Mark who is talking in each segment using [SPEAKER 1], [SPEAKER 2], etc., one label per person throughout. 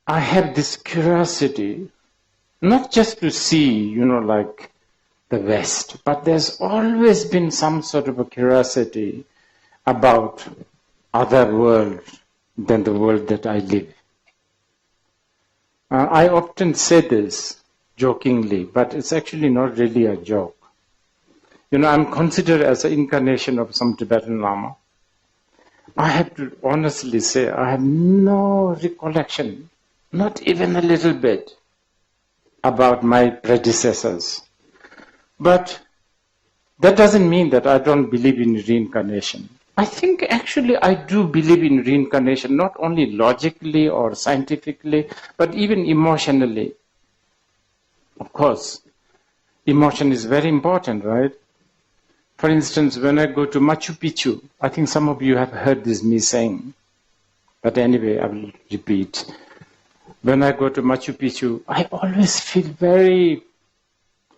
[SPEAKER 1] I have this curiosity, not just to see, like the West, but there's always been some sort of a curiosity about other worlds than the world that I live. I often say this jokingly, but it's actually not really a joke. I'm considered as an incarnation of some Tibetan Lama. I have to honestly say I have no recollection, not even a little bit, about my predecessors. But that doesn't mean that I don't believe in reincarnation. I think actually I do believe in reincarnation, not only logically or scientifically, but even emotionally. Of course, emotion is very important, right? For instance, when I go to Machu Picchu, I think some of you have heard this me saying, but anyway, I will repeat. When I go to Machu Picchu, I always feel very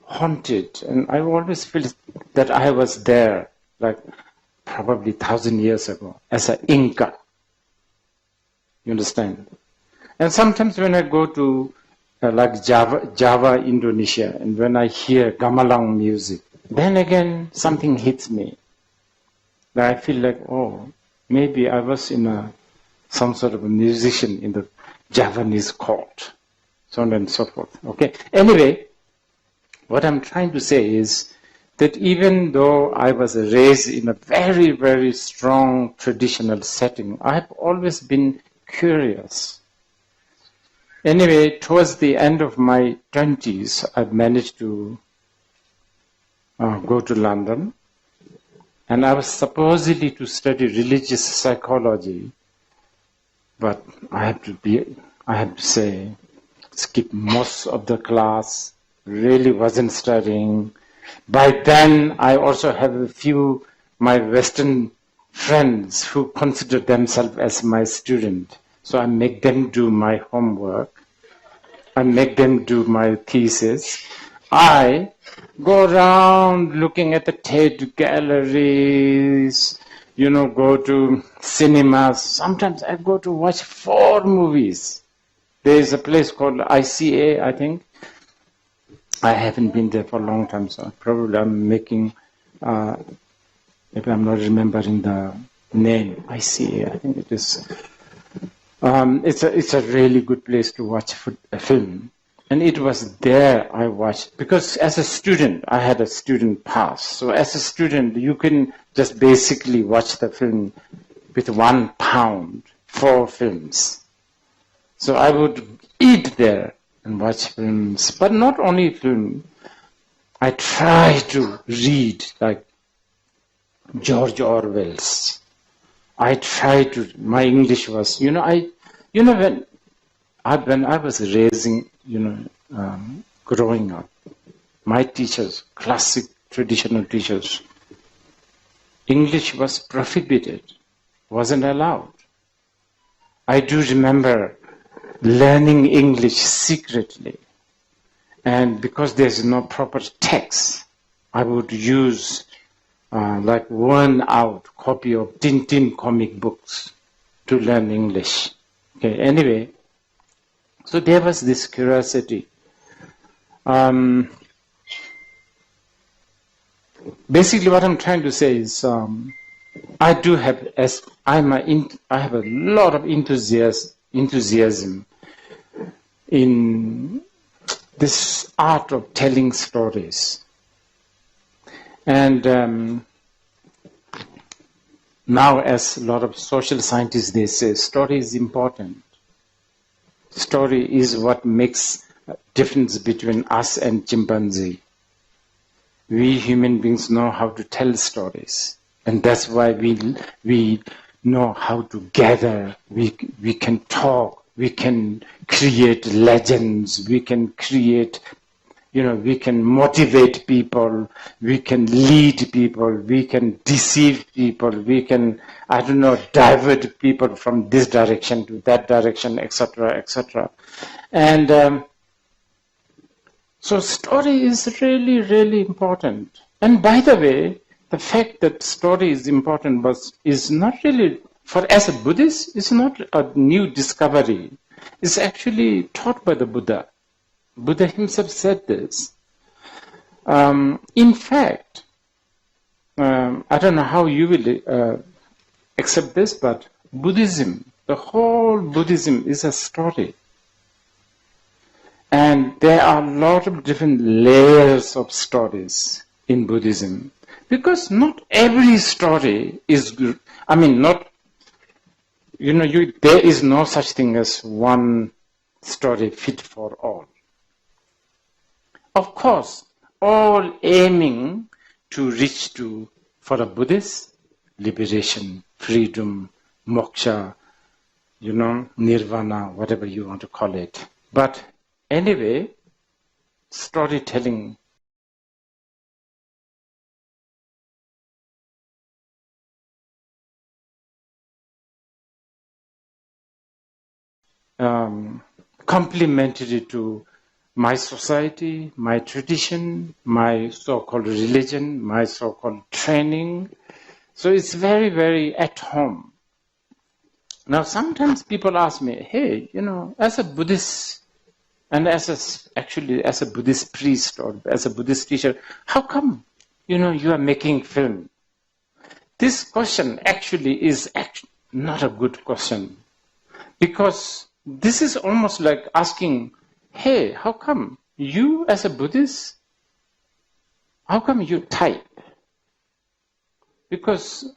[SPEAKER 1] haunted, and I always feel that I was there, like probably 1,000 years ago, as an Inca. You understand? And sometimes when I go to like Java, Indonesia, and when I hear gamelan music, then again something hits me. I feel like, oh, maybe I was in some sort of a musician in the Javanese court, so on and so forth. Okay. Anyway, what I'm trying to say is that even though I was raised in a very, very strong traditional setting, I've always been curious. Anyway, towards the end of my 20s, I managed to go to London, and I was supposedly to study religious psychology, but I have to say, skip most of the class, really wasn't studying. By then, I also have a few my Western friends who consider themselves as my student. So I make them do my homework. I make them do my thesis. I go around looking at the Tate galleries, go to cinemas. Sometimes I go to watch 4 movies. There is a place called ICA, I think. I haven't been there for a long time, so probably I'm making, maybe I'm not remembering the name, ICA, I think it is. It's a really good place to watch a film. And it was there I watched, because as a student, I had a student pass. So as a student, you can just basically watch the film with £1, 4 films. So I would eat there and watch films, but not only film. I try to read like George Orwell's. My English was, when I was raising, growing up, my teachers, classic traditional teachers, English was prohibited, wasn't allowed. I do remember learning English secretly, and because there's no proper text, I would use like worn out copy of Tintin comic books to learn English. Okay, anyway, so there was this curiosity. Basically what I'm trying to say is I have a lot of enthusiasm in this art of telling stories. And now, as a lot of social scientists, they say story is important. Story is what makes a difference between us and chimpanzee. We human beings know how to tell stories, and that's why we know how to gather. We can talk. We can create legends. We can create. We can motivate people, we can lead people, we can deceive people, we can, divert people from this direction to that direction, etc., etc. And so story is really, really important. And by the way, the fact that story is important is not really, as a Buddhist, it's not a new discovery. is actually taught by the Buddha. Buddha himself said this. In fact, I don't know how you will accept this, but Buddhism, the whole Buddhism is a story. And there are a lot of different layers of stories in Buddhism. Because not every story is good. I mean, not, there is no such thing as one story fit for all. Of course, all aiming to reach to, for a Buddhist, liberation, freedom, moksha, nirvana, whatever you want to call it. But anyway, storytelling complementary to my society, my tradition, my so-called religion, my so-called training. So it's very, very at home. Now, sometimes people ask me, hey, as a Buddhist and as a Buddhist priest or as a Buddhist teacher, how come, you are making film? This question actually is not a good question, because this is almost like asking, hey, how come you as a Buddhist, how come you type? Because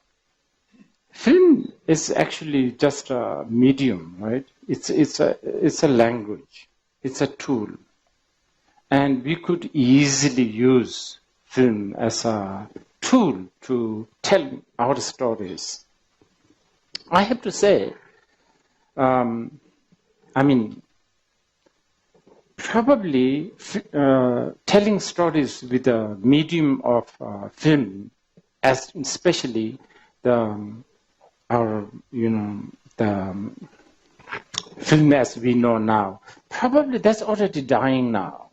[SPEAKER 1] film is actually just a medium, right? It's a language. It's a tool. And we could easily use film as a tool to tell our stories. I have to say, probably telling stories with a medium of film, as especially the film as we know now, probably that's already dying now.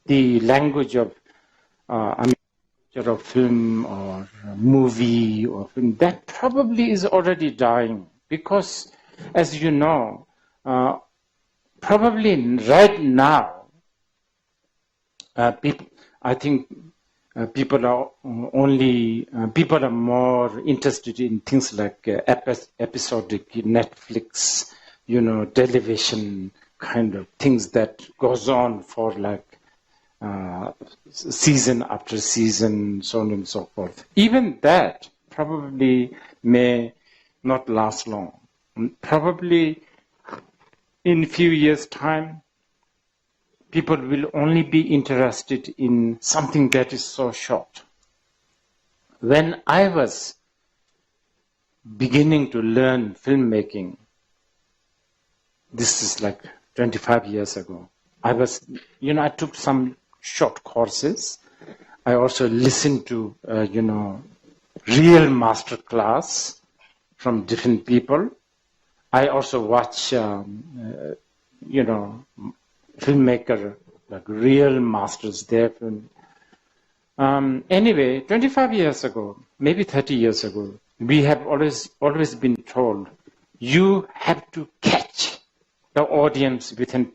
[SPEAKER 1] The language of film or movie or film, that probably is already dying, because as you know, probably right now, I think people are more interested in things like episodic Netflix, television kind of things that goes on for like season after season, so on and so forth. Even that probably may not last long. Probably in a few years' time, people will only be interested in something that is so short. When I was beginning to learn filmmaking, this is like 25 years ago, I took some short courses. I also listened to, real masterclass from different people. I also watch, filmmaker, like real masters there. Anyway, 25 years ago, maybe 30 years ago, we have always been told, you have to catch the audience within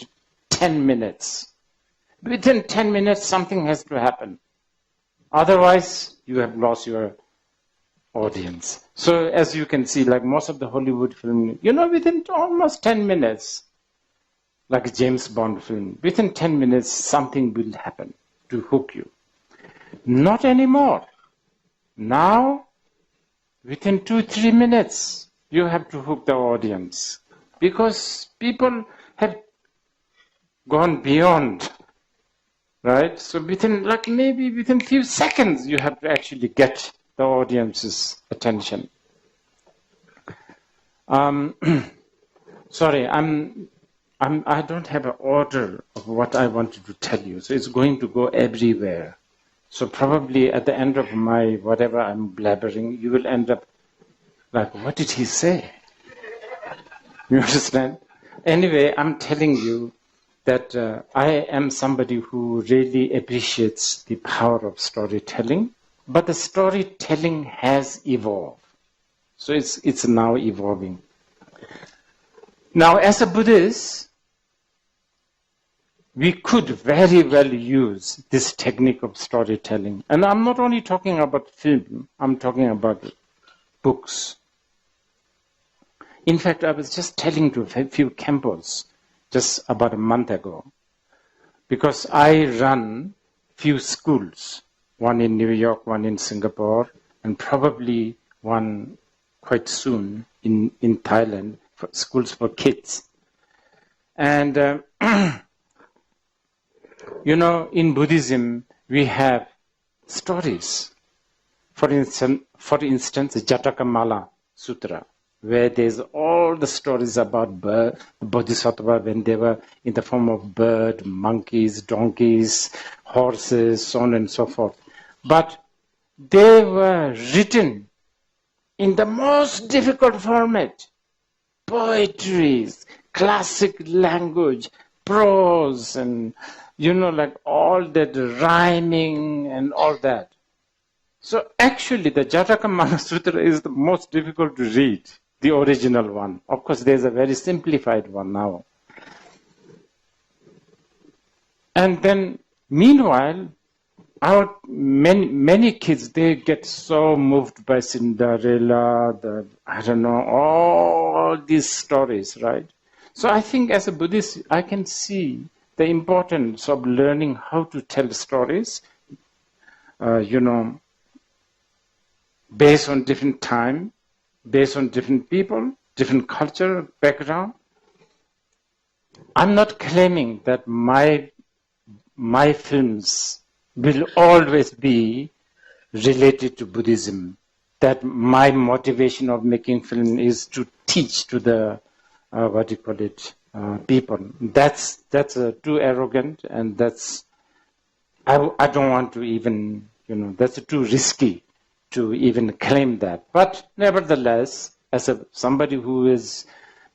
[SPEAKER 1] 10 minutes. Within 10 minutes, something has to happen. Otherwise, you have lost your audience. So as you can see, like most of the Hollywood film, within almost 10 minutes, like a James Bond film, within 10 minutes, something will happen to hook you. Not anymore. Now, within 2-3 minutes, you have to hook the audience, because people have gone beyond, right? So maybe within few seconds, you have to actually get the audience's attention. Sorry, I don't have an order of what I wanted to tell you, so it's going to go everywhere. So probably at the end of my whatever I'm blabbering, you will end up like, what did he say? You understand? Anyway, I'm telling you that I am somebody who really appreciates the power of storytelling, but the storytelling has evolved. So it's now evolving. Now, as a Buddhist, we could very well use this technique of storytelling. And I'm not only talking about film, I'm talking about books. In fact, I was just telling to a few campers just about a month ago, because I run few schools, one in New York, one in Singapore, and probably one quite soon in Thailand, for schools for kids. And you know, in Buddhism, we have stories. For instance, the Jatakamala Sutra, where there's all the stories about the Bodhisattva when they were in the form of bird, monkeys, donkeys, horses, so on and so forth. But they were written in the most difficult format. Poetries, classic language, prose, and you know, like all that rhyming and all that. So actually, the Jatakamala Sutra is the most difficult to read, the original one. Of course, there's a very simplified one now. And then, meanwhile, our many kids, they get so moved by Cinderella, I don't know, all these stories, right? So I think as a Buddhist, I can see the importance of learning how to tell stories, you know, based on different time, based on different people, different culture, background. I'm not claiming that my films will always be related to Buddhism, that my motivation of making film is to teach to the, people. That's too arrogant, and I don't want to even, you know, that's too risky to even claim that. But nevertheless, as somebody who has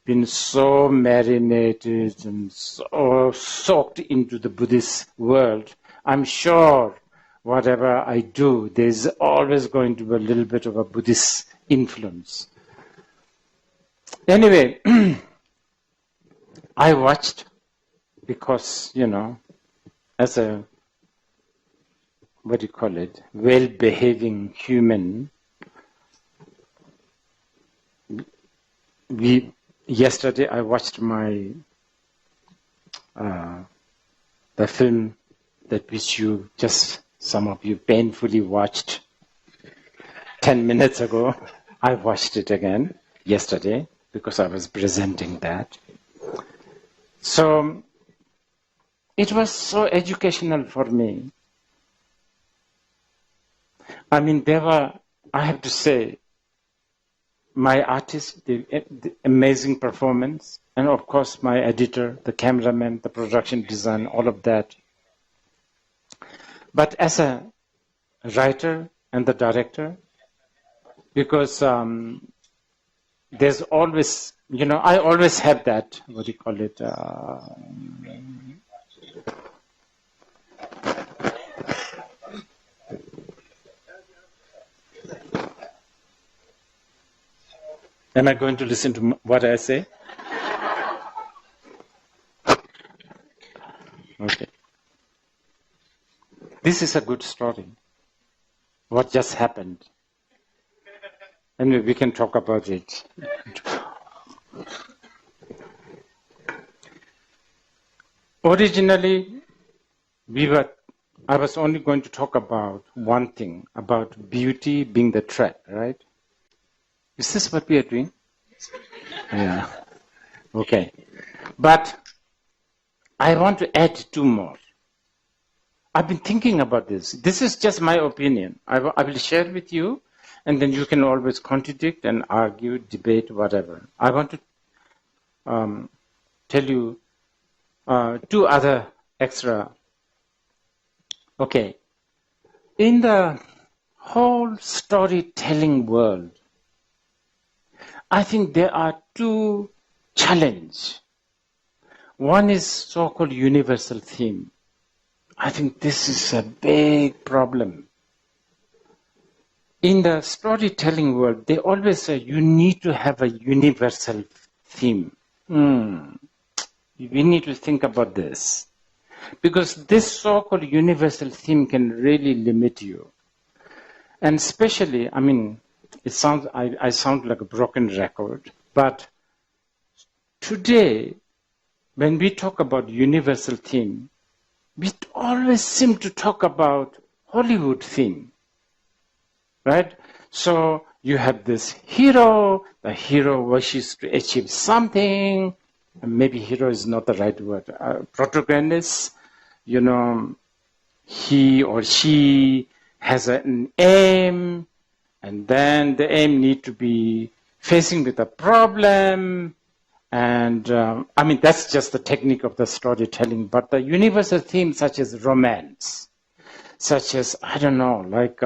[SPEAKER 1] been so marinated and so soaked into the Buddhist world, I'm sure whatever I do, there's always going to be a little bit of a Buddhist influence. Anyway, I watched because, you know, as a, well-behaving human, yesterday I watched the film which some of you painfully watched 10 minutes ago. I watched it again yesterday because I was presenting that. So it was so educational for me. I mean, I have to say, my artist, the amazing performance, and of course my editor, the cameraman, the production design, all of that. But as a writer and the director, because there's always, you know, I always have that, am I going to listen to what I say? Okay. This is a good story. What just happened? And we can talk about it. Originally, I was only going to talk about one thing, about beauty being the thread, right? Is this what we are doing? Yeah. Okay. But I want to add two more. I've been thinking about this. This is just my opinion. I will share with you, and then you can always contradict and argue, debate, whatever. I want to tell you two other extra. Okay. In the whole storytelling world, I think there are two challenges. One is so-called universal theme. I think this is a big problem. In the storytelling world, they always say you need to have a universal theme. we need to think about this. Because this so-called universal theme can really limit you. And especially, I mean, it sounds, I sound like a broken record, but today, when we talk about universal theme, we always seem to talk about Hollywood theme, right? So you have this hero, the hero wishes to achieve something, maybe hero is not the right word, protagonist, you know, he or she has an aim, and then the aim need to be facing with a problem, and I mean, that's just the technique of the storytelling, but the universal themes such as romance, such as, I don't know, like,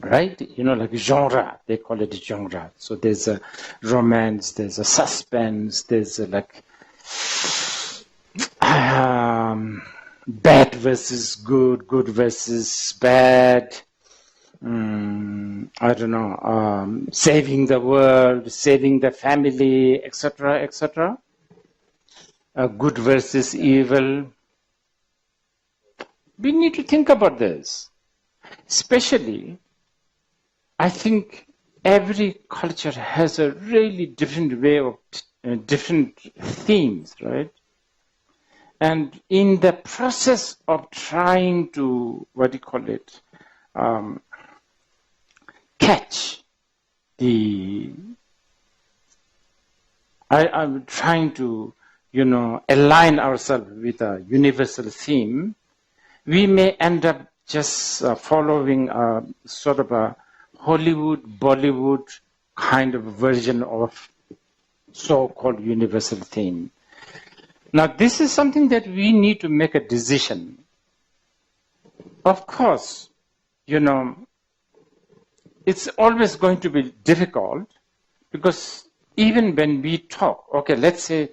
[SPEAKER 1] right? You know, like genre, they call it genre. So there's a romance, there's a suspense, there's a like bad versus good, good versus bad. I don't know, saving the world, saving the family, etc., etc. Good versus evil. We need to think about this. Especially, I think every culture has a really different way of, different themes, right? And in the process of trying to, what do you call it, catch I'm trying to, you know, align ourselves with a universal theme, we may end up just following a sort of a Hollywood, Bollywood kind of version of so-called universal theme. Now, this is something that we need to make a decision. Of course, you know, it's always going to be difficult because even when we talk, okay, let's say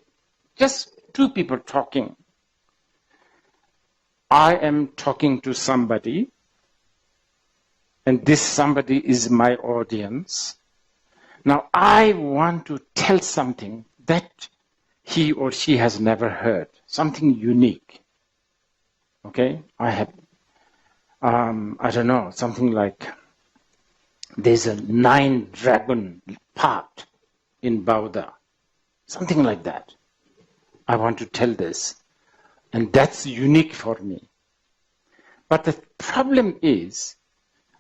[SPEAKER 1] just two people talking. I am talking to somebody, and this somebody is my audience. Now, I want to tell something that he or she has never heard, something unique. Okay? I have, I don't know, something like there's a 9-dragon path in Bauda, something like that. I want to tell this, and that's unique for me. But the problem is,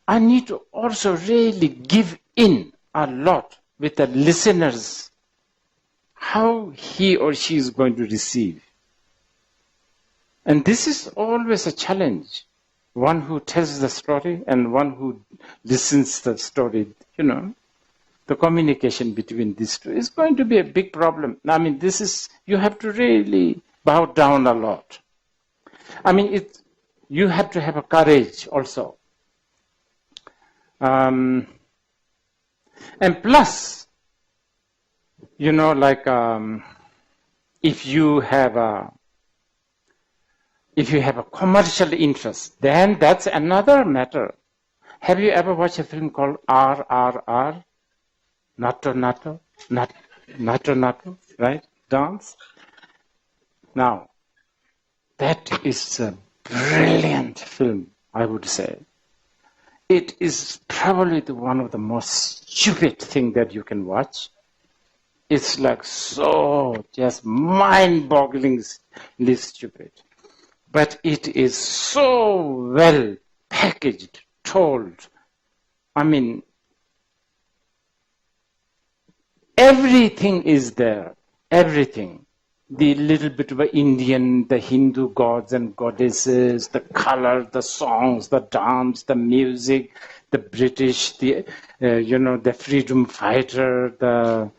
[SPEAKER 1] I need to also really give in a lot with the listeners, how he or she is going to receive. And this is always a challenge. One who tells the story and one who listens to the story, you know, the communication between these two is going to be a big problem. I mean, this is, you have to really bow down a lot. I mean, you have to have a courage also. And plus, you know, like if you have a commercial interest, then that's another matter. Have you ever watched a film called RRR? Nato Nato? Nato Nato, right? Dance? Now, that is a brilliant film, I would say. It is probably one of the most stupid things that you can watch. It's like so just mind-bogglingly stupid. But it is so well packaged, told. I mean, everything is there, everything. The little bit of Indian, the Hindu gods and goddesses, the color, the songs, the dance, the music, the British, the the freedom fighter,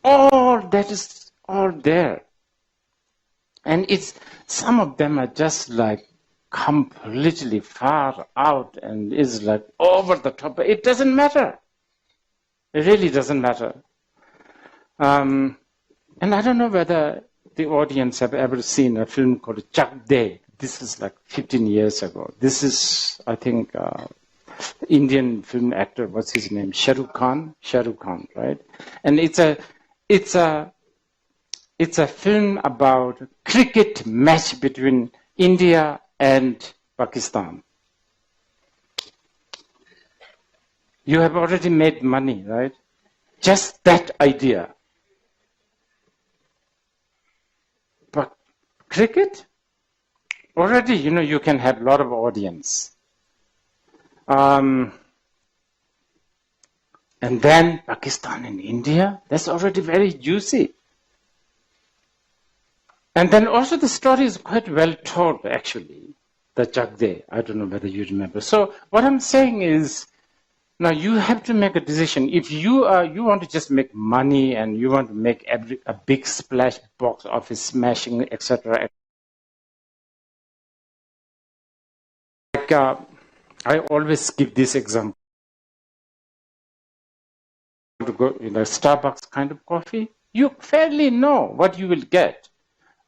[SPEAKER 1] all that is all there. And some of them are just like completely far out and is like over the top. It doesn't matter. It really doesn't matter. And I don't know whether the audience have ever seen a film called Chak De. This is like 15 years ago. This is, I think, Indian film actor, what's his name? Shah Rukh Khan, right? And it's a film about cricket match between India and Pakistan. You have already made money, right? Just that idea. But cricket, already, you can have a lot of audience. And then Pakistan and India, that's already very juicy. And then also the story is quite well told, actually, the Jagde. I don't know whether you remember. So what I'm saying is, now you have to make a decision. If you want to just make money and you want to make a big splash, box office smashing, etc. Like I always give this example. To go in a Starbucks kind of coffee, you fairly know what you will get.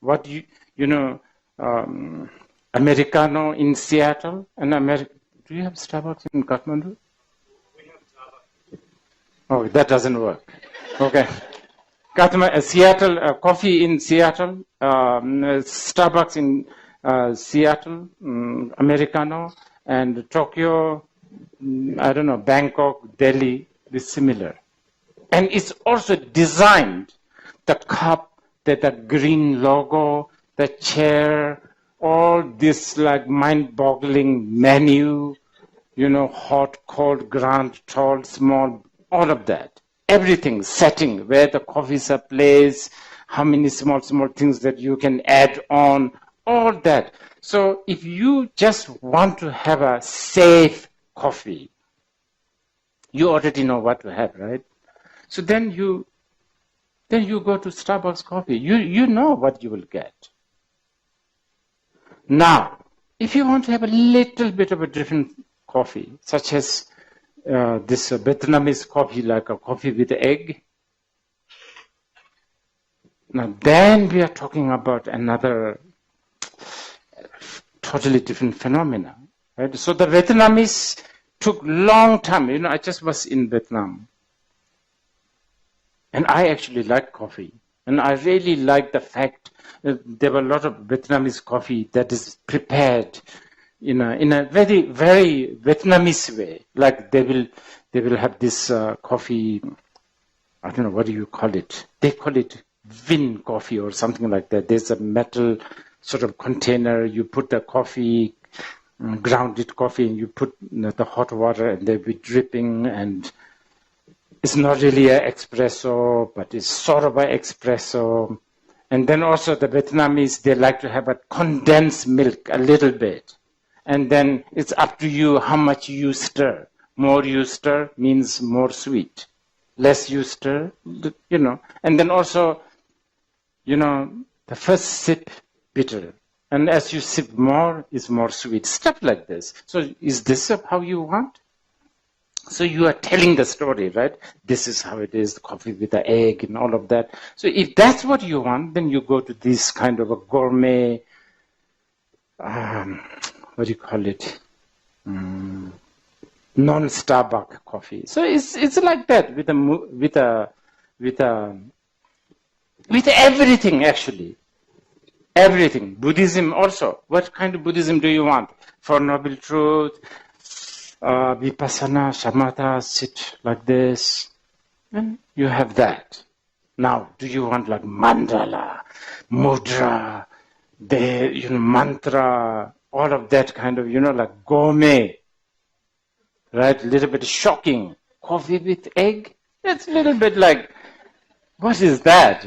[SPEAKER 1] What Americano in Seattle and Do you have Starbucks in Kathmandu? Oh, that doesn't work. Okay. Seattle, coffee in Seattle, Starbucks in Seattle, Americano, and Tokyo, I don't know, Bangkok, Delhi, is similar. And it's also designed, the cup, the green logo, the chair, all this like mind-boggling menu, hot, cold, grand, tall, small, all of that. Everything, setting, where the coffees are placed, how many small things that you can add on, all that. So if you just want to have a safe coffee, you already know what to have, right? So then you go to Starbucks coffee. You know what you will get. Now, if you want to have a little bit of a different coffee, such as this Vietnamese coffee, like a coffee with egg, now then we are talking about another totally different phenomena, right? So the Vietnamese took long time. I just was in Vietnam. And I actually like coffee. And I really like the fact that there were a lot of Vietnamese coffee that is prepared in a very, very Vietnamese way. Like they will have this coffee, I don't know, what do you call it? They call it Vin coffee or something like that. There's a metal sort of container. You put the coffee, grounded coffee, and you put the hot water, and they'll be dripping, and it's not really an espresso, but it's sort of an espresso. And then also the Vietnamese, they like to have a condensed milk a little bit. And then it's up to you how much you stir. More you stir means more sweet. Less you stir, And then also, the first sip, bitter. And as you sip more, it's more sweet. Stuff like this. So is this how you want? So you are telling the story, right? This is how it is, the coffee with the egg and all of that. So if that's what you want, then you go to this kind of a gourmet, what do you call it? Non-Starbucks coffee. So it's like that with everything, actually. Everything. Buddhism also. What kind of Buddhism do you want? For Noble Truth, Vipassana, Shamatha, sit like this. And you have that. Now, do you want like mandala, mudra, mantra, all of that kind of, like gourmet, right? A little bit shocking. Coffee with egg? That's a little bit like, what is that?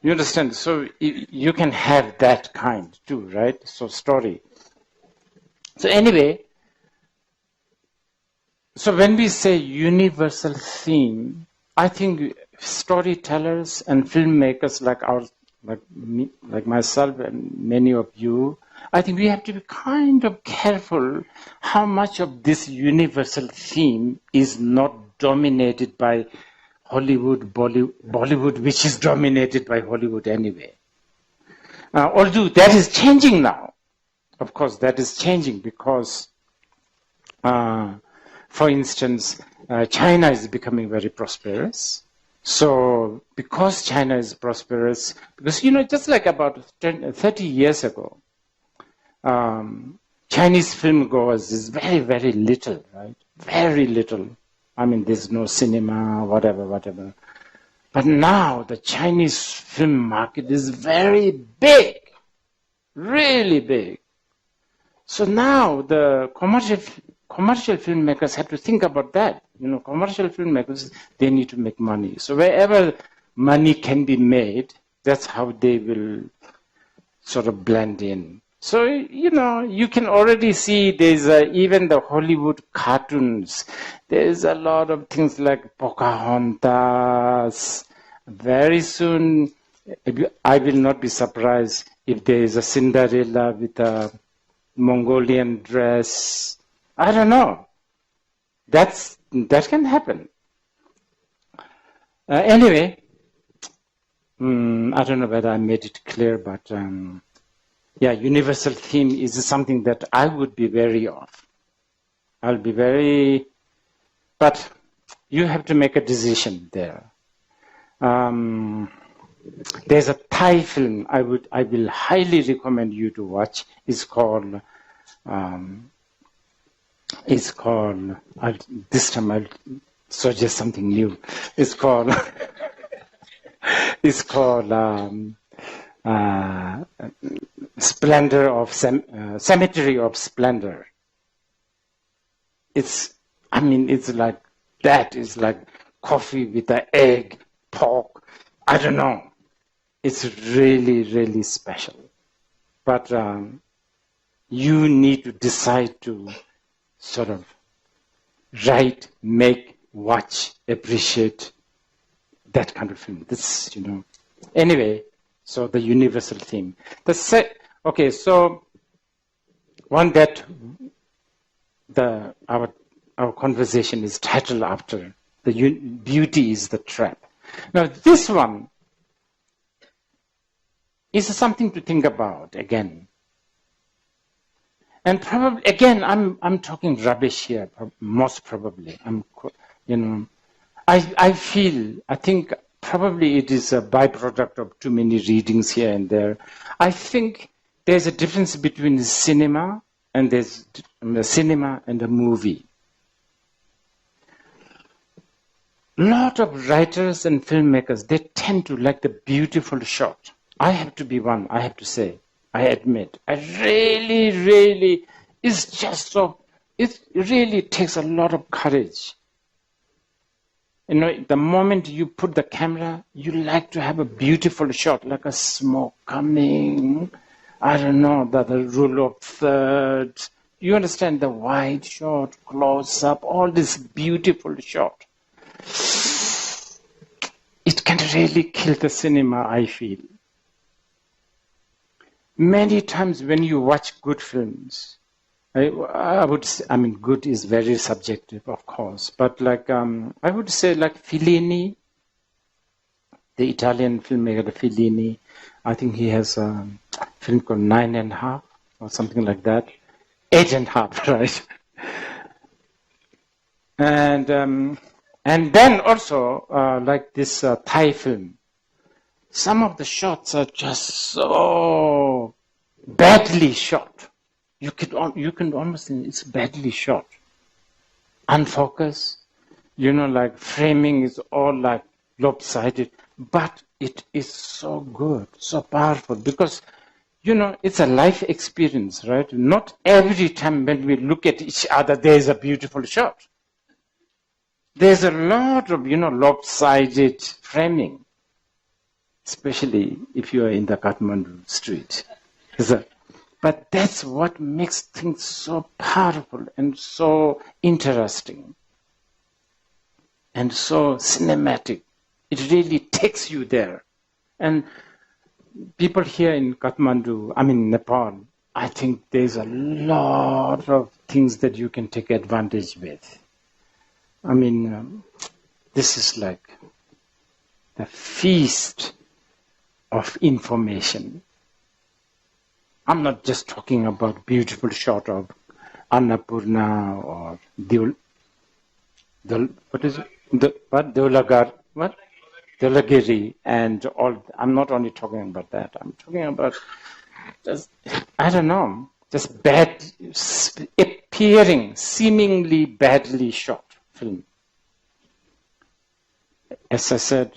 [SPEAKER 1] You understand? So you can have that kind too, right? So story. So anyway, so when we say universal theme, I think storytellers and filmmakers like myself and many of you, I think we have to be kind of careful how much of this universal theme is not dominated by Hollywood, Bollywood, which is dominated by Hollywood anyway. Although that is changing now. Of course, that is changing because For instance, China is becoming very prosperous. So because China is prosperous, because, just like about 30 years ago, Chinese film goers is very, very little, right? Very little. I mean, there's no cinema, whatever. But now the Chinese film market is very big, really big. So now the commercial filmmakers have to think about that. Commercial filmmakers, they need to make money. So wherever money can be made, that's how they will sort of blend in. So, you can already see there's even the Hollywood cartoons. There's a lot of things like Pocahontas. Very soon, I will not be surprised if there is a Cinderella with a Mongolian dress. I don't know. That can happen. Anyway, I don't know whether I made it clear, but universal theme is something that I would be wary of. But you have to make a decision there. There's a Thai film I will highly recommend you to watch. It's called this time I'll suggest something new. It's called Splendor of Cemetery of Splendor. It's like that. It's like coffee with an egg, pork. I don't know. It's really, really special. But you need to decide to sort of write, make, watch, appreciate that kind of film. Anyway, so the universal theme. Okay, so one that our conversation is titled after, beauty is the trap. Now this one is something to think about again. And probably, again, I'm talking rubbish here, most probably. I think probably it is a byproduct of too many readings here and there. I think there's a difference between cinema and a movie. A lot of writers and filmmakers, they tend to like the beautiful shot. I have to be one, I have to say. I admit, it really takes a lot of courage. The moment you put the camera, you like to have a beautiful shot, like a smoke coming, I don't know, the rule of thirds. You understand, the wide shot, close up, all this beautiful shot. It can really kill the cinema, I feel. Many times when you watch good films, good is very subjective, of course, but I would say like Fellini, the Italian filmmaker Fellini, I think he has a film called 9.5 or something like that. 8.5, right? And then also like this Thai film. Some of the shots are just so badly shot. You can almost think it's badly shot. Unfocused. Like framing is all like lopsided. But it is so good, so powerful. Because, it's a life experience, right? Not every time when we look at each other, there's a beautiful shot. There's a lot of, lopsided framing. Especially if you are in the Kathmandu street. But that's what makes things so powerful and so interesting and so cinematic. It really takes you there. And people here in Nepal, I think there's a lot of things that you can take advantage with. This is like the feast of information. I'm not just talking about beautiful shot of Annapurna or what is it? Deolagar, what? Deolagiri and all. I'm not only talking about that. I'm talking about just, I don't know, just bad, appearing, seemingly badly shot film. As I said,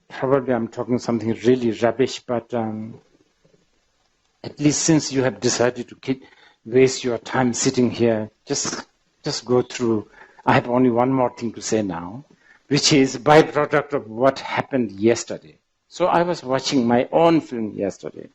[SPEAKER 1] probably I'm talking something really rubbish, but at least since you have decided to waste your time sitting here, just go through. I have only one more thing to say now, which is byproduct of what happened yesterday. So I was watching my own film yesterday.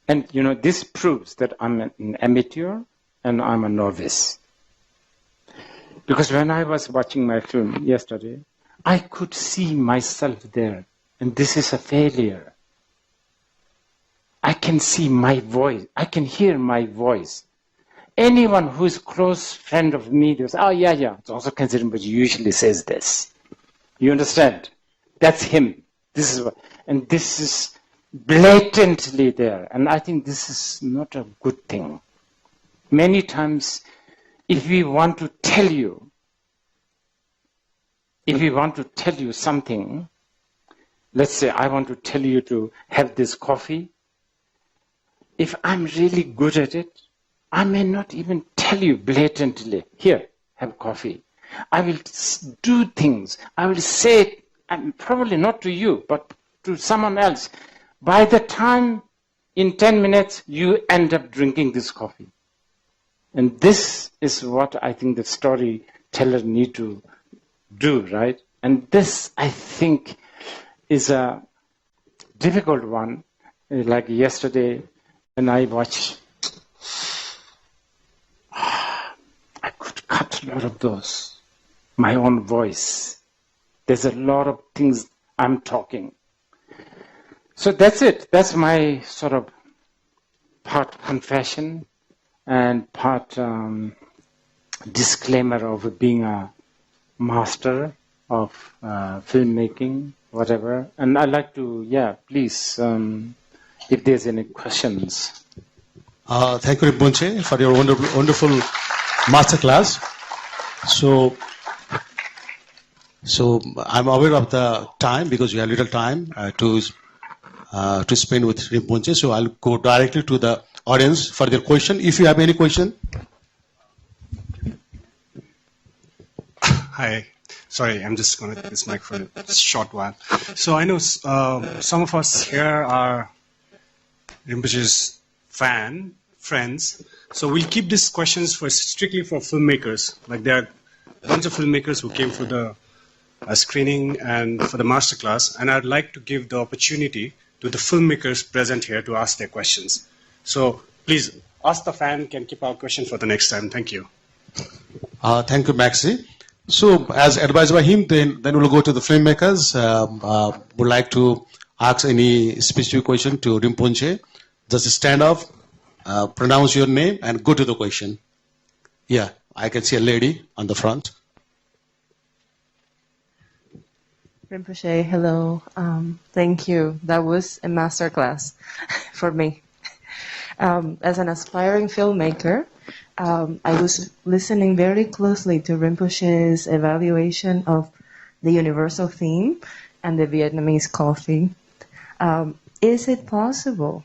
[SPEAKER 1] And you know, this proves that I'm an amateur and I'm a novice. Because when I was watching my film yesterday, I could see myself there, and this is a failure. I can see my voice, I can hear my voice. Anyone who is close friend of me, they say, oh yeah, it's also Khyentse but usually says this. You understand? That's him. This is what, and this is blatantly there, and I think this is not a good thing. Many times, if we want to tell you something, let's say I want to tell you to have this coffee, if I'm really good at it, I may not even tell you blatantly, here, have coffee. I will do things, I will say it, probably not to you, but to someone else. By the time, in 10 minutes, you end up drinking this coffee. And this is what I think the storyteller need to do, right? And this, I think, is a difficult one. Like yesterday, when I watched, I could cut a lot of those. My own voice. There's a lot of things I'm talking. So that's it. That's my sort of part confession and part disclaimer of being a master of filmmaking, whatever. And I'd like to, please, if there's any questions.
[SPEAKER 2] Thank you, Rinpoche, for your wonderful masterclass. So I'm aware of the time because we have little time to spend with Rinpoche. So I'll go directly to the audience for their question. If you have any question.
[SPEAKER 3] Hi. Sorry, I'm just going to take this mic for a short while. So I know some of us here are Rinpoche's friends. So we'll keep these questions strictly for filmmakers. Like there are a bunch of filmmakers who came for the screening and for the masterclass, and I'd like to give the opportunity to the filmmakers present here to ask their questions. So please, ask the fan, can keep our question for the next time. Thank you.
[SPEAKER 2] Thank you, Maxi. So as advised by him, then we'll go to the filmmakers. Would like to ask any specific question to Rinpoche. Just stand up, pronounce your name, and go to the question. Yeah, I can see a lady on the front.
[SPEAKER 4] Rinpoche, hello. Thank you. That was a masterclass for me. As an aspiring filmmaker, I was listening very closely to Rinpoche's evaluation of the universal theme and the Vietnamese coffee. Is it possible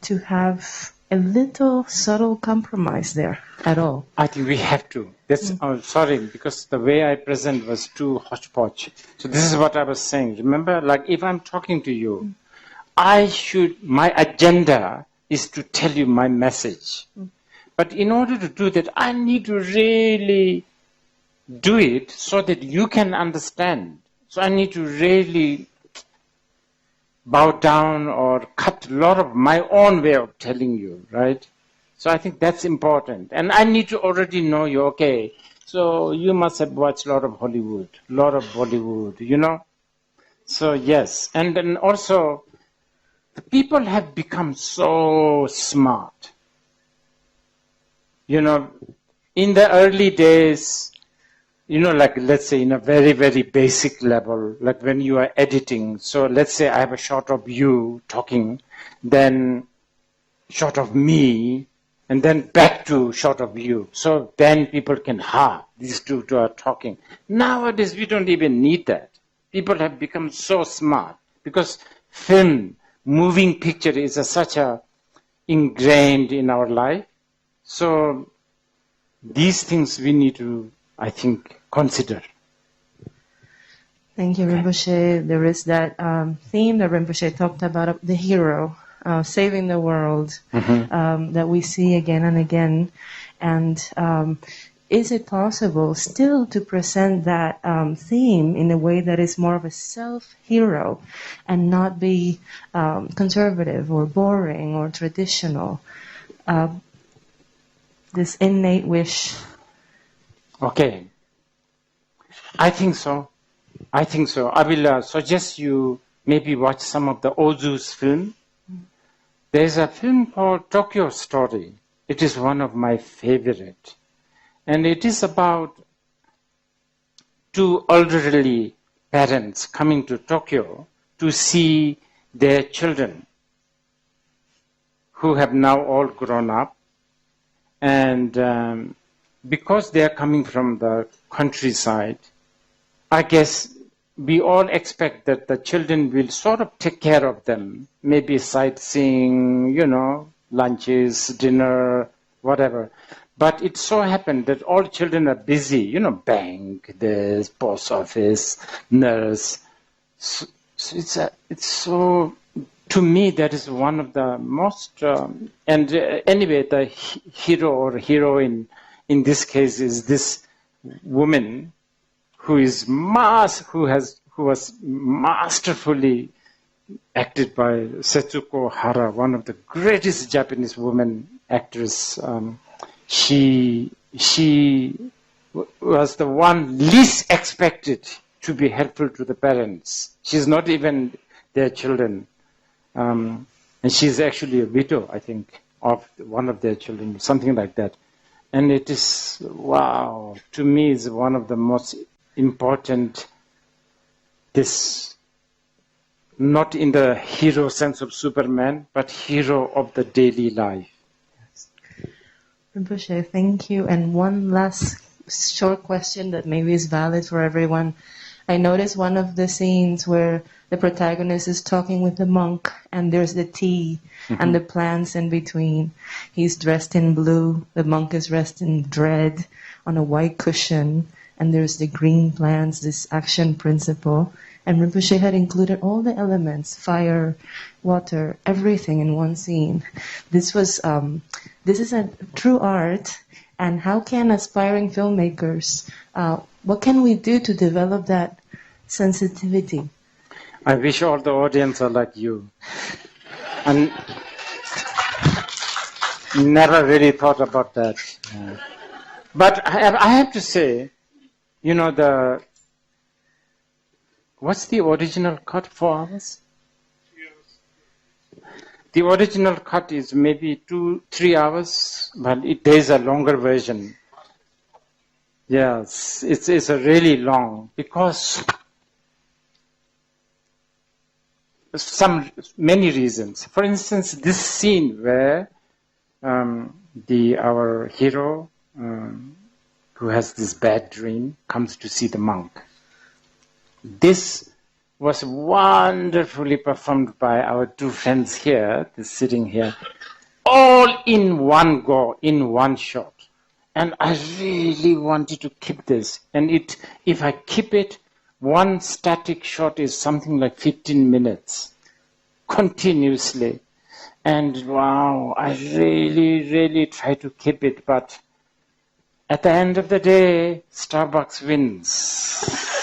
[SPEAKER 4] to have a little subtle compromise there at all?
[SPEAKER 1] I think we have to. That's sorry, because the way I present was too hodgepodge. So this is what I was saying. Remember, like if I'm talking to you, my agenda is to tell you my message. But in order to do that, I need to really do it so that you can understand. So I need to really bow down or cut a lot of my own way of telling you, right? So I think that's important. And I need to already know you, okay, so you must have watched a lot of Hollywood, a lot of Bollywood, you know? So yes, and then also, the people have become so smart. You know, in the early days, like let's say in a very, very basic level, like when you are editing. So let's say I have a shot of you talking, then shot of me, and then back to shot of you. So then people can, these two are talking. Nowadays, we don't even need that. People have become so smart because film, moving picture is such a ingrained in our life. So these things we need to, I think, consider.
[SPEAKER 4] Thank you, Rinpoche. There is that theme that Rinpoche talked about, the hero, saving the world, that we see again and again. And is it possible still to present that theme in a way that is more of a self-hero and not be conservative or boring or traditional? This innate wish.
[SPEAKER 1] Okay. I think so. I will suggest you maybe watch some of the Ozu's film. There's a film called Tokyo Story. It is one of my favorite. And it is about two elderly parents coming to Tokyo to see their children who have now all grown up. And because they are coming from the countryside, I guess we all expect that the children will sort of take care of them, maybe sightseeing, lunches, dinner, whatever. But it so happened that all children are busy, bank, this, post office, nurse. So it's so, to me, that is one of the most, anyway, the hero or heroine in this case is this woman who was masterfully acted by Setsuko Hara, one of the greatest Japanese women actress. She was the one least expected to be helpful to the parents. She's not even their children. And she's actually a widow, I think, of one of their children, something like that. And it is, wow, to me is one of the most important, this, not in the hero sense of Superman, but hero of the daily life.
[SPEAKER 4] Rinpoche, thank you. And one last short question that maybe is valid for everyone. I noticed one of the scenes where the protagonist is talking with the monk and there's the tea and the plants in between. He's dressed in blue, the monk is dressed in red on a white cushion, and there's the green plants, this action principle. And Rinpoche had included all the elements, fire, water, everything in one scene. This is a true art. And how can aspiring filmmakers, what can we do to develop that sensitivity?
[SPEAKER 1] I wish all the audience are like you. And never really thought about that. But I have to say, what's the original cut, 4 hours? The original cut is maybe 2-3 hours, but there's a longer version. Yes, it's a really long, because many reasons. For instance, this scene where our hero, who has this bad dream, comes to see the monk. This was wonderfully performed by our two friends here, sitting here, all in one go, in one shot. And I really wanted to keep this. And if I keep it, one static shot is something like 15 minutes, continuously. And wow, I really, really try to keep it. But at the end of the day, Starbucks wins.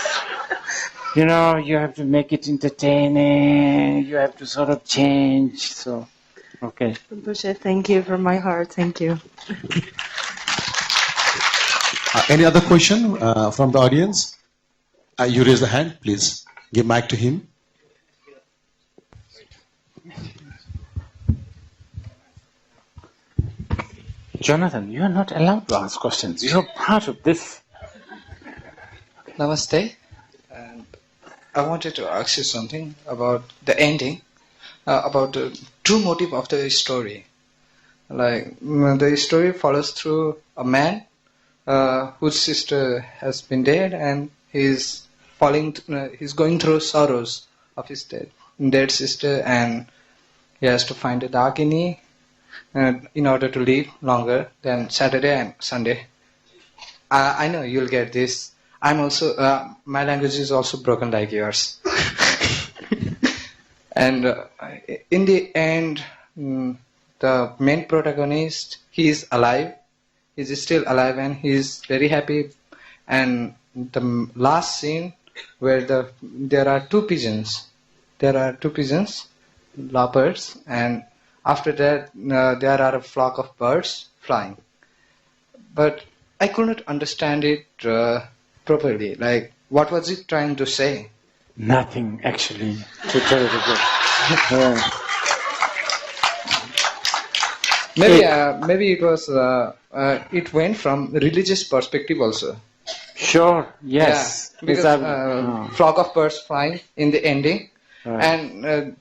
[SPEAKER 1] You have to make it entertaining. You have to sort of change. So, okay.
[SPEAKER 4] Rinpoche, thank you from my heart. Thank you.
[SPEAKER 2] Any other question from the audience? You raise the hand, please. Give mic to him.
[SPEAKER 1] Jonathan, you are not allowed to ask questions. You are part of this.
[SPEAKER 5] Namaste. And I wanted to ask you something about the ending, about the true motive of the story. Like the story follows through a man whose sister has been dead, and he's he's going through sorrows of his dead sister, and he has to find a Dakini in order to live longer than Saturday and Sunday. I know you'll get this. I'm also, my language is also broken like yours. And in the end, the main protagonist, he is alive. He's still alive and he's very happy. And the last scene where there are two pigeons. There are two pigeons, lovebirds, and after that there are a flock of birds flying. But I could not understand it properly. Like, what was it trying to say?
[SPEAKER 1] Nothing, actually, to tell you the truth.
[SPEAKER 5] Maybe it was. It went from religious perspective also.
[SPEAKER 1] Sure, yes.
[SPEAKER 5] Yeah, because flock of birds flying in the ending,
[SPEAKER 1] right.
[SPEAKER 5] And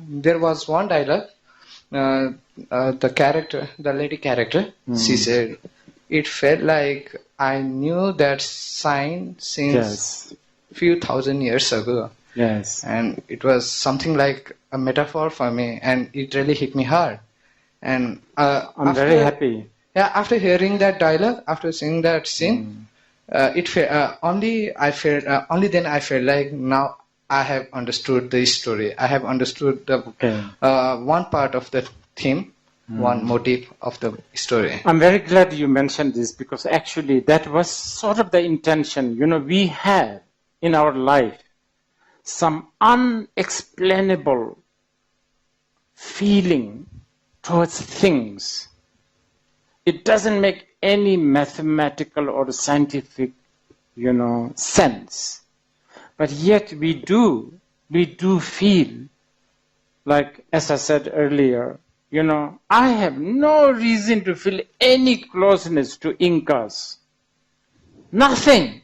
[SPEAKER 5] there was one dialogue. The lady character, she said, "It felt like I knew that sign since few thousand years ago."
[SPEAKER 1] Yes.
[SPEAKER 5] And it was something like a metaphor for me, and it really hit me hard. And
[SPEAKER 1] I'm very happy.
[SPEAKER 5] Yeah, after hearing that dialogue, after seeing that scene, only then I felt like now I have understood the story. I have understood the one part of the theme, one motive of the story.
[SPEAKER 1] I'm very glad you mentioned this, because actually that was sort of the intention. You know, we have in our life some unexplainable feeling towards things. It doesn't make any mathematical or scientific, sense. But yet we do feel like, as I said earlier, I have no reason to feel any closeness to Incas. Nothing.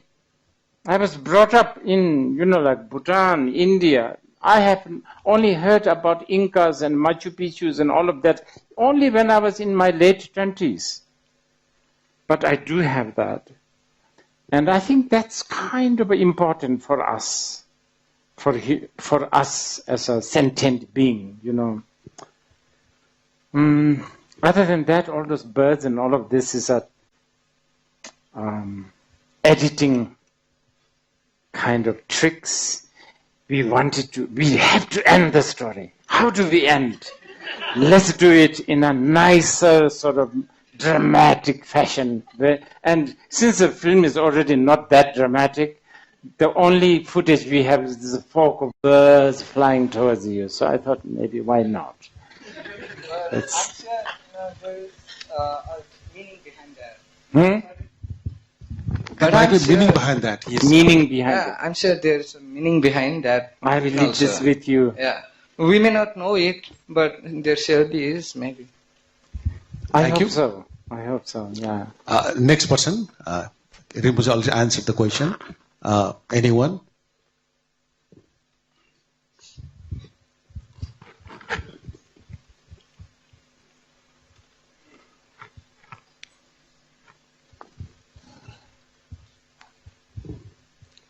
[SPEAKER 1] I was brought up in, like Bhutan, India. I have only heard about Incas and Machu Picchu and all of that only when I was in my late 20s. But I do have that. And I think that's kind of important for us, for us as a sentient being, Other than that, all those birds and all of this is a editing kind of tricks. We have to end the story. How do we end? Let's do it in a nicer sort of dramatic fashion. And since the film is already not that dramatic, the only footage we have is the flock of birds flying towards you. So I thought maybe why not?
[SPEAKER 5] I'm sure there is a meaning behind that.
[SPEAKER 2] But there might be meaning behind that. Yes.
[SPEAKER 1] Meaning behind it.
[SPEAKER 5] I'm sure there's a meaning behind that.
[SPEAKER 1] I will leave this with you.
[SPEAKER 5] Yeah. We may not know it, but there surely is, maybe.
[SPEAKER 1] I hope so, yeah.
[SPEAKER 2] Next person. Rinpoche already answered the question. Anyone?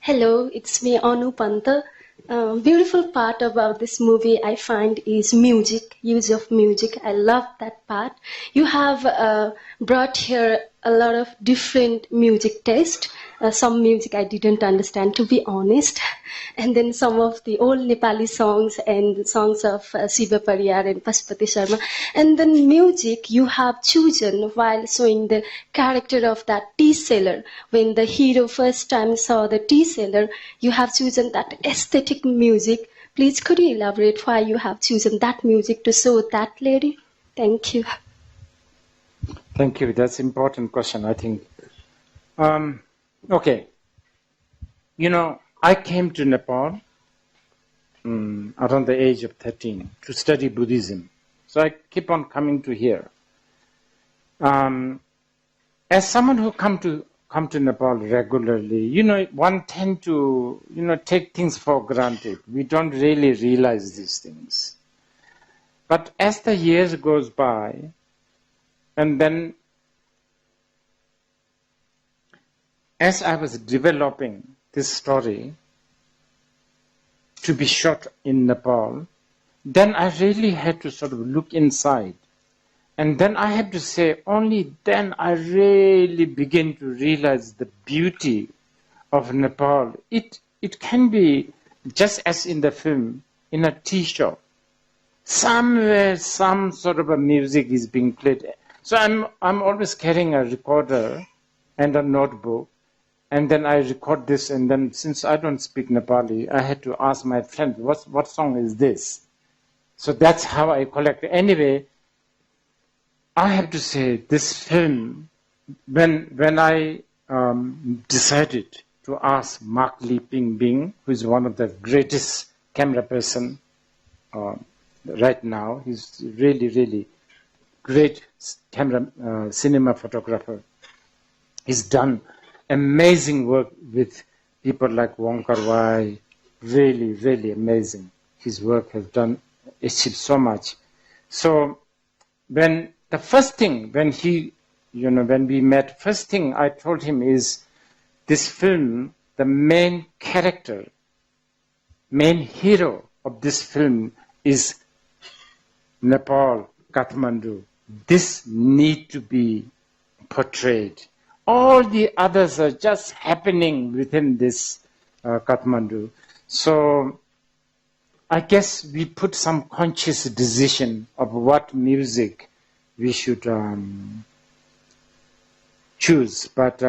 [SPEAKER 6] Hello, it's me, Anu Panta. Beautiful part about this movie I find is music, use of music. I love that part. You have brought here a lot of different music taste. Some music I didn't understand, to be honest. And then some of the old Nepali songs and songs of Shiva Pariyar and Pashupati Sharma. And then music you have chosen while showing the character of that tea seller. When the hero first time saw the tea seller, you have chosen that aesthetic music. Please could you elaborate why you have chosen that music to show that lady? Thank you.
[SPEAKER 1] Thank you. That's an important question, I think. Okay. I came to Nepal around the age of 13 to study Buddhism. So I keep on coming to here. As someone who come to come to Nepal regularly, one tend to, take things for granted. We don't really realize these things. But as the years goes by, and then as I was developing this story to be shot in Nepal, then I really had to sort of look inside. And then I have to say, only then I really begin to realize the beauty of Nepal. It can be, just as in the film, in a tea shop. Somewhere, some sort of a music is being played. So I'm always carrying a recorder and a notebook, and then I record this, and then since I don't speak Nepali, I had to ask my friend, what song is this? So that's how I collect. Anyway, I have to say, this film, when I decided to ask Mark Lee Ping Bing, who is one of the greatest camera person right now, he's really, really great cinema photographer. He's done amazing work with people like Wong Kar-wai, really, really amazing. His work has achieved so much. So when the first thing, when we met, first thing I told him is, this film, the main character, main hero of this film is Nepal, Kathmandu. This need to be portrayed. All the others are just happening within this Kathmandu. So I guess we put some conscious decision of what music we should choose. But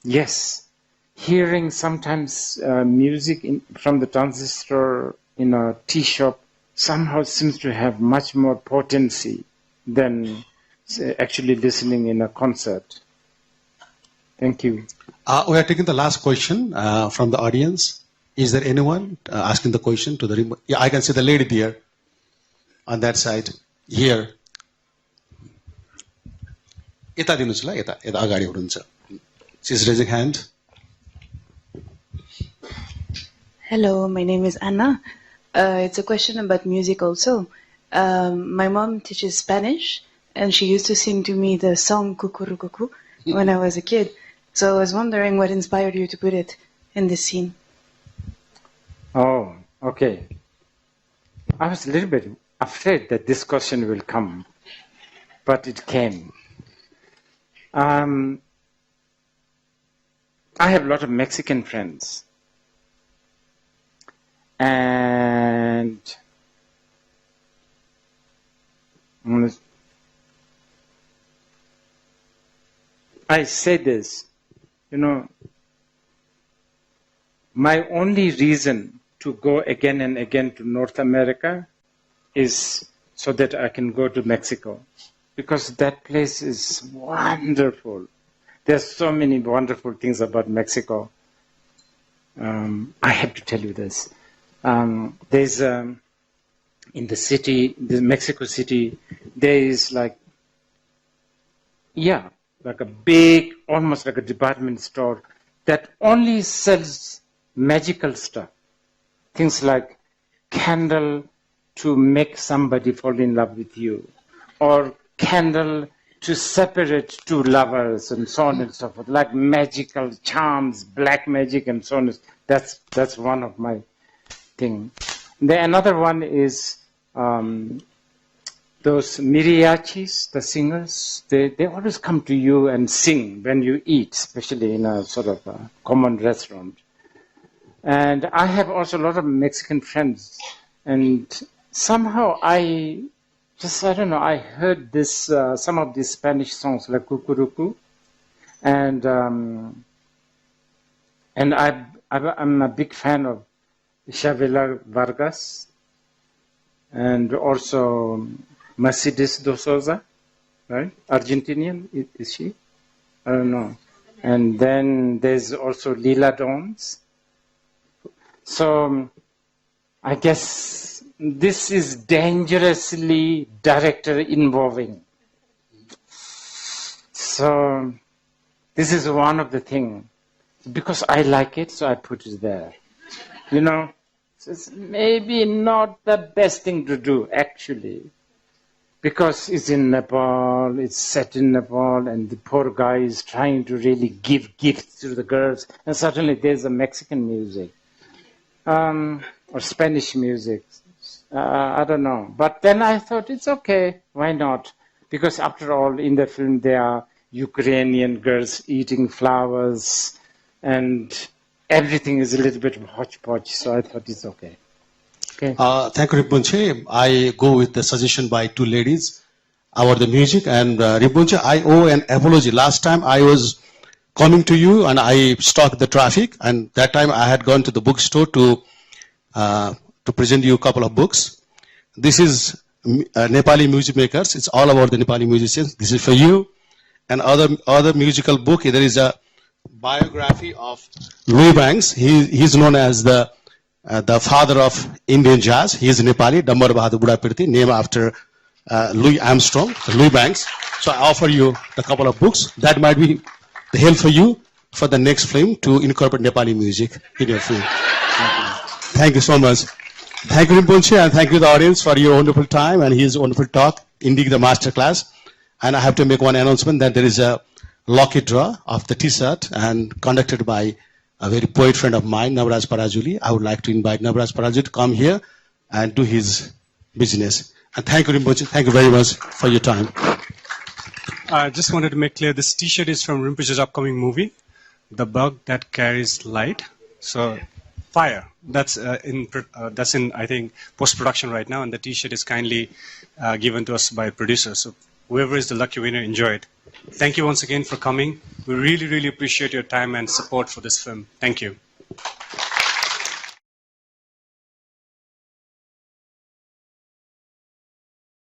[SPEAKER 1] yes, hearing sometimes music from the transistor in a tea shop somehow seems to have much more potency than actually listening in a concert. Thank you.
[SPEAKER 2] We are taking the last question from the audience. Is there anyone asking the question to the remote? Yeah, I can see the lady there on that side. Here. Yata dinuchu la, yata agadi huruncha. She's raising hand.
[SPEAKER 7] Hello, my name is Anna. It's a question about music also. My mom teaches Spanish, and she used to sing to me the song Cucurucucu when I was a kid. So I was wondering what inspired you to put it in this scene.
[SPEAKER 1] Oh, okay. I was a little bit afraid that this question will come, but it came. I have a lot of Mexican friends. And I say this, my only reason to go again and again to North America is so that I can go to Mexico, because that place is wonderful. There's so many wonderful things about Mexico. I have to tell you this. There's in the city, the Mexico City, there is like a big, almost like a department store that only sells magical stuff. Things like candle to make somebody fall in love with you, or candle to separate two lovers, and so on and so forth, like magical charms, black magic, and so on. That's one of my thing. Then another one is those mariachis, the singers. They always come to you and sing when you eat, especially in a sort of a common restaurant. And I have also a lot of Mexican friends, and somehow I don't know, I heard this some of these Spanish songs like Cucurucu, and I'm a big fan of Chavela Vargas, and also Mercedes de Souza, right? Argentinian, is she? I don't know. And then there's also Lila Downs. So I guess this is dangerously director involving. So This is one of the things. Because I like it, so I put it there. You know, so it's maybe not the best thing to do, actually. Because it's in Nepal, it's set in Nepal, and the poor guy is trying to really give gifts to the girls. And suddenly there's a Mexican music, or Spanish music. I don't know. But then I thought, it's okay, why not? Because after all, in the film, there are Ukrainian girls eating flowers, and everything is a little bit hodgepodge, so I thought it's okay. Okay.
[SPEAKER 2] Thank you, Rinpoche. I go with the suggestion by two ladies about the music. And Rinpoche, I owe an apology. Last time I was coming to you and I stalked the traffic. And that time I had gone to the bookstore to present you a couple of books. This is Nepali music makers. It's all about the Nepali musicians. This is for you. And other musical book. There is a biography of Louis Banks. He's known as the father of Indian jazz. He is Nepali, Dambar Bahadur Budapirti, named after Louis Armstrong, Louis Banks. So I offer you a couple of books. That might be the help for you for the next film to incorporate Nepali music in your film. Thank you so much. Thank you, Rinpoche, and thank you, the audience, for your wonderful time and his wonderful talk, indeed the masterclass. And I have to make one announcement that there is a lucky draw of the T-shirt and conducted by a very poet friend of mine, Navraj Parajuli. I would like to invite Navraj Parajuli to come here and do his business. And thank you, Rinpoche. Thank you very much for your time.
[SPEAKER 3] I just wanted to make clear this T-shirt is from Rinpoche's upcoming movie, The Bug That Carries Light. So, Fire. That's in I think post-production right now, and the T-shirt is kindly given to us by producer. So whoever is the lucky winner, enjoy it. Thank you once again for coming. We really, really appreciate your time and support for this film. Thank you.